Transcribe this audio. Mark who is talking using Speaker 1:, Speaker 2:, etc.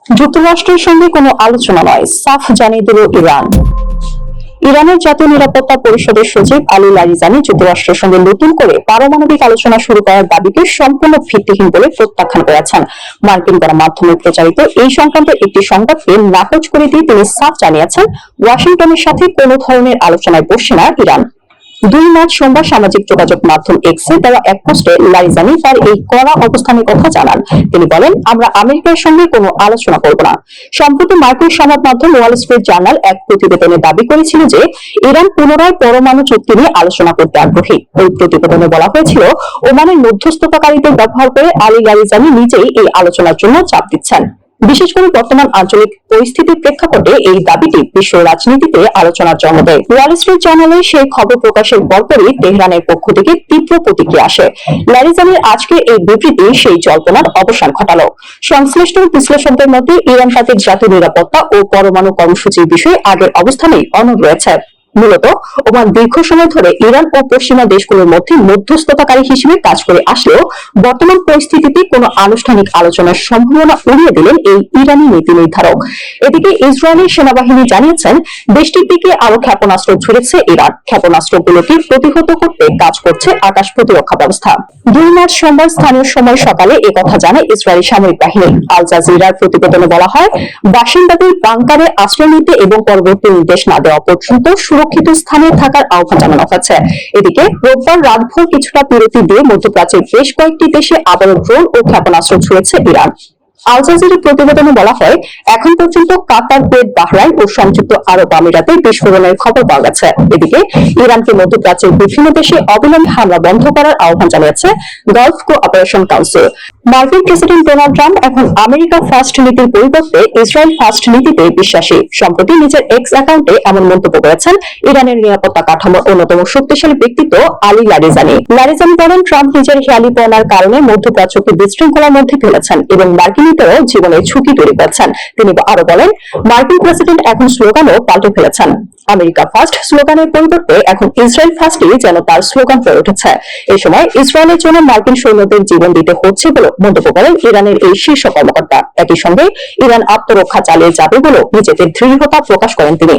Speaker 1: যুক্তরাষ্ট্রের সঙ্গে কোনো আলোচনা নয়, সাফ জানিয়ে দিল ইরান। ইরানের জাতীয় নিরাপত্তা পরিষদের সচিব আলী লারিজানি যুক্তরাষ্ট্রের সঙ্গে নতুন করে পারমাণবিক আলোচনা শুরু করার দাবিকে সম্পূর্ণ ভিত্তিহীন বলে প্রত্যাখ্যান করেছেন। মার্কিন গণমাধ্যমে প্রচারিত এই সংক্রান্ত একটি সংবাদকে নাকচ করে দিয়ে তিনি সাফ জানিয়েছেন, ওয়াশিংটনের সাথে কোনো ধরনের আলোচনায় বসছে না ইরান। 2 মার্চ সোমবার সামাজিক যোগাযোগ মাধ্যম এক্সে দেওয়া এক পোস্টে লারিজানি তার এই কড়া অবস্থানের কথা জানান। তিনি বলেন, আমরা আমেরিকার সঙ্গে কোনো আলোচনা করব না। সম্প্রতি মার্কিন সংবাদ মাধ্যম ওয়াল স্ট্রিট জার্নাল এক প্রতিবেদনে দাবি করেছিল যে ইরান পুনরায় পরমাণু চুক্তি নিয়ে আলোচনা করতে আগ্রহী। ওই প্রতিবেদনে বলা হয়েছিল, ওমানের মধ্যস্থতাকারীদের ব্যবহার করে আলী লারিজানি নিজেই এই আলোচনার জন্য চাপ দিচ্ছেন। বিশেষ করে বর্তমান আঞ্চলিক পরিস্থিতির প্রেক্ষাপটে এই দাবিটি বিশ্ব রাজনীতিতে আলোচনার জন্ম দেয়। ওয়াল স্ট্রিট জার্নালে সেই খবর প্রকাশের পরপরই তেহরানের পক্ষ থেকে তীব্র প্রতিক্রিয়া আসে। লারিজানির আজকে এই বিবৃতি সেই জল্পনার অবসান ঘটালো। সংশ্লিষ্ট বিশ্লেষকদের মতে ইরান তাদের জাতীয় নিরাপত্তা ও পরমাণু কর্মসূচির বিষয়ে আগের অবস্থানেই অনড় রয়েছে। মূলত ওমান দীর্ঘ সময় ধরে ইরান ও পশ্চিমা দেশগুলোর মধ্যে মধ্যস্থতাকারী হিসেবে কাজ করে আসলেও বর্তমান পরিস্থিতিতে কোনো আনুষ্ঠানিক আলোচনার সম্ভাবনা উড়িয়ে দিলেন এই ইরানি নীতি নির্ধারক। এদিকে ইসরায়েলি সেনাবাহিনী জানিয়েছেন, দেশটির দিকে আরো ক্ষেপণাস্ত্র ছুড়েছে ইরান। ক্ষেপণাস্ত্রগুলোকে প্রতিহত করতে কাজ করছে আকাশ প্রতিরক্ষা ব্যবস্থা। 2 মার্চ সোমবার স্থানীয় সময় সকালে একথা জানায় ইসরায়েলি সামরিক বাহিনী। আল জাজিরার প্রতিবেদনে বলা হয়, বাসিন্দাদের বাংকারে আশ্রয় নিতে এবং পরবর্তী নির্দেশ না দেওয়া পর্যন্ত সুরক্ষিত স্থানে থাকার আহ্বান জানানো হয়েছে। এদিকে রোববার রাতভর কিছুটা বিরতি দিয়ে মধ্যপ্রাচ্যের বেশ কয়েকটি দেশে আবারও ড্রোন ও ক্ষেপণাস্ত্র ছুড়েছে ইরান। আল জাজিরার প্রতিবেদনে বলা হয়, এখন পর্যন্ত কাতার, কুয়েত, বাহরাইন ও সংযুক্ত আরব আমিরাতে বিস্ফোরণের খবর পাওয়া গেছে। এদিকে ইরানকে মধ্যপ্রাচ্যের বিভিন্ন দেশে অবিলম্বে হামলা বন্ধ করার আহ্বান জানিয়েছে গালফ কোঅপারেশন কাউন্সিল। মার্কিন প্রেসিডেন্ট ডোনাল্ড ট্রাম্প এখন আমেরিকা ফার্স্ট নীতির পরিবর্তে ইসরায়েল ফার্স্ট নীতিতে বিশ্বাসী। সম্প্রতি নিজের এক্স অ্যাকাউন্টে এমন মন্তব্য করেছেন ইরানের নিরাপত্তা কাঠামোর অন্যতম শক্তিশালী ব্যক্তিত্ব আলী লারিজানি। লারিজানি বলেন, ট্রাম্প নিজের হেয়ালিপনার কারণে মধ্যপ্রাচ্যকে বিশৃঙ্খলার মধ্যে ফেলেছেন এবং মার্কিনীদেরও জীবনের ঝুঁকি তৈরি করেছেন। তিনি আরো বলেন, মার্কিন প্রেসিডেন্ট এখন স্লোগানও পাল্টে ফেলেছেন। আমেরিকা ফার্স্ট স্লোগানের পরিবর্তে এখন ইসরায়েল ফার্স্টই যেন তার স্লোগান হয়ে উঠেছে। এই সময় ইসরায়েলের জন্য মার্কিন সৈন্যদের জীবন দিতে হচ্ছে বলে মন্তব্য করেন ইরানের এই শীর্ষ কর্মকর্তা। একই সঙ্গে ইরান আত্মরক্ষা চালিয়ে যাবে বলেও নিজেদের দৃঢ়তা প্রকাশ করেন তিনি।